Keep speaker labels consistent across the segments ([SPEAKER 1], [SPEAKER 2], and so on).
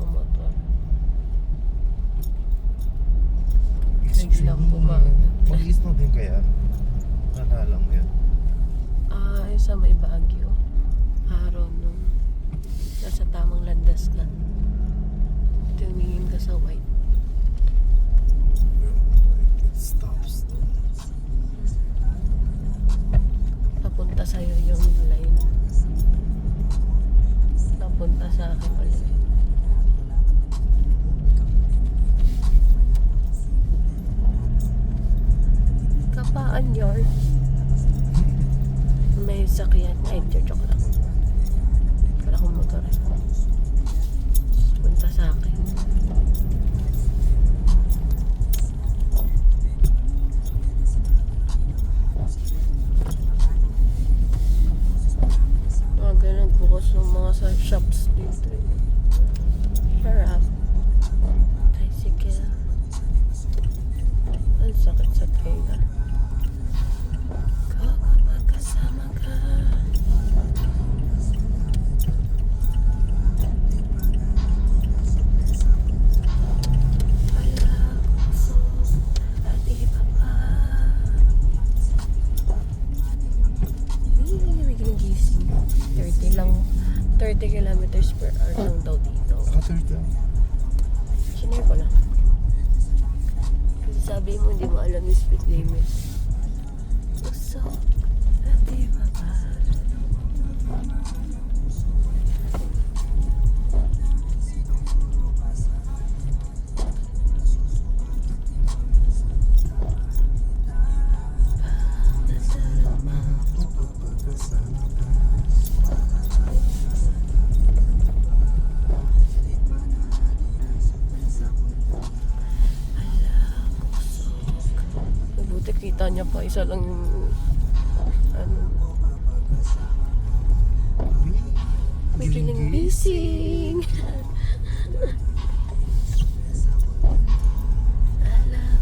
[SPEAKER 1] mga motor. Biglang bumaga.
[SPEAKER 2] Mag-iis na din kaya. Nalala mo yan.
[SPEAKER 1] Yung sa may Baguio. Araw nung nasa tamang landas ka. Tumingin ka sa white.
[SPEAKER 2] It stops.
[SPEAKER 1] Papunta sa'yo yung line. Papunta sa akin ulit. Kapaan yun? May sakyan. Ay, joke lang. Wala akong motor. Punta sa akin. Mga nagbukas ng mga sa shops dito. Sarap. Tricycle. Ang sakit sa tenga. Kapag kasama ka. Wala puso at iba pa. May gising. 30 lang. 30 kilometers per hour lang daw dito.
[SPEAKER 2] Third.
[SPEAKER 1] Sinare ko lang. Kasi sabi mo, hindi mo alam yung speed limit. Puso at iba pa. Buti kita niya pa, isa lang yung ano, may kiling bising.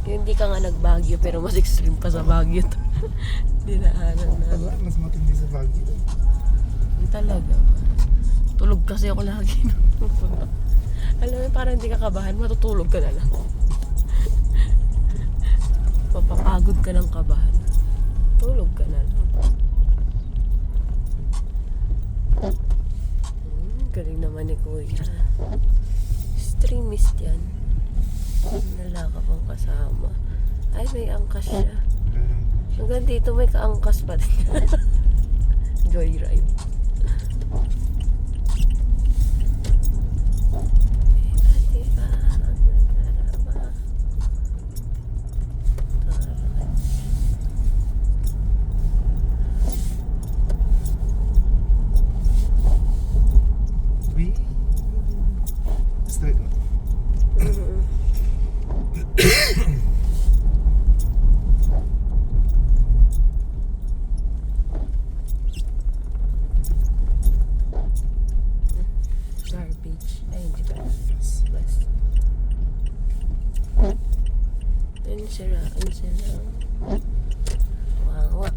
[SPEAKER 1] Hindi ka nga nag-Baguio pero mas extreme pa sa Baguio to. Dinaanan na.
[SPEAKER 2] Wala, mas matindi sa Baguio.
[SPEAKER 1] Talaga. Tulog kasi ako lagi. Alam mo, parang hindi ka kabahan, matutulog ka na lang. Mapapagod ka ng kabahan. Tulog ka na lang. Galing naman ni Kuya. Extremist yan. Nala ka pang kasama. Ay, may angkas siya. Hanggang dito may kaangkas pa rin. Joyride.
[SPEAKER 2] Straight na.
[SPEAKER 1] Garbage. Ay, hindi ba? Bus. Ang sira. Ang sira. Wawa.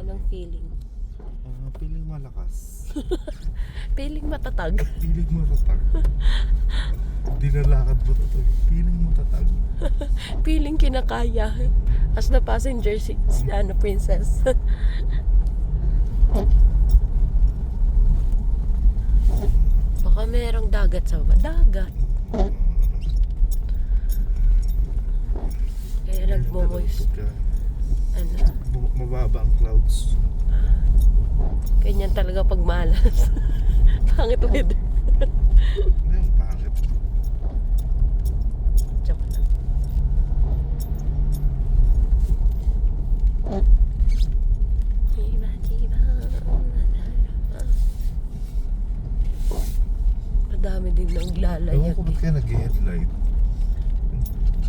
[SPEAKER 1] Anong feeling?
[SPEAKER 2] Piling malakas.
[SPEAKER 1] Feeling matatag.
[SPEAKER 2] Piling matatag. Dinalakad mo ito. Piling matatag.
[SPEAKER 1] Feeling kinakaya. As na passenger si ano, princess. Baka merong dagat sa baba. Dagat. Kaya nagmo-moist. Ano?
[SPEAKER 2] Mababa ang clouds.
[SPEAKER 1] Ganyan talaga pag malas. Pangit weather.
[SPEAKER 2] Ano yung pangit?
[SPEAKER 1] Joke lang. Madami din nang
[SPEAKER 2] Ewan
[SPEAKER 1] lalayag.
[SPEAKER 2] ko ba't kaya nag-headlight.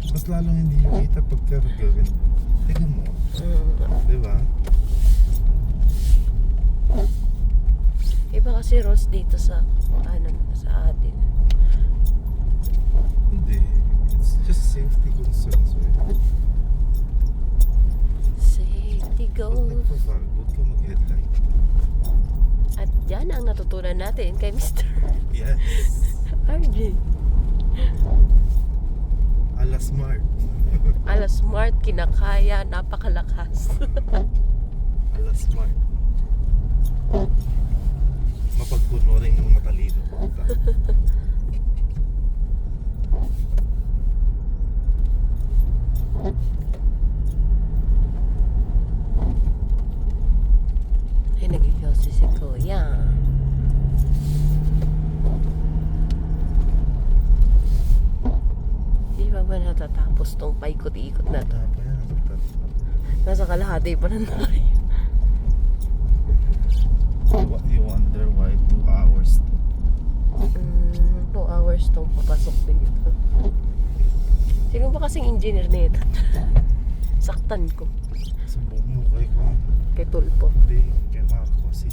[SPEAKER 2] Mas lalong hindi yung kita pagka nag-ganito. Tingnan mo. Di ba?
[SPEAKER 1] Iba kasi rules dito sa sa atin.
[SPEAKER 2] Hindi. It's just safety concerns, right?
[SPEAKER 1] Safety
[SPEAKER 2] Pag
[SPEAKER 1] goes.
[SPEAKER 2] nagpa-vlog, huwag ka mag-headlight.
[SPEAKER 1] At yan ang natutunan natin kay Mr.
[SPEAKER 2] Yes.
[SPEAKER 1] RJ.
[SPEAKER 2] Ala smart.
[SPEAKER 1] Ala smart, kinakaya, napakalakas.
[SPEAKER 2] Ala smart. Mapagkunoring matalino.
[SPEAKER 1] Ay, nag-iossi si Kuya. Di ba natatapos tong paikot-ikot na to?
[SPEAKER 2] Wala pa yan.
[SPEAKER 1] Nasa kalahati pa na tayo.
[SPEAKER 2] What you wonder why 2 hours?
[SPEAKER 1] 2 hours tong papasok dito. Sino ba kasing engineer nito? Saktan ko.
[SPEAKER 2] Sumbong mo kay ko.
[SPEAKER 1] Kay Tulpo.
[SPEAKER 2] Hindi, kay Marco si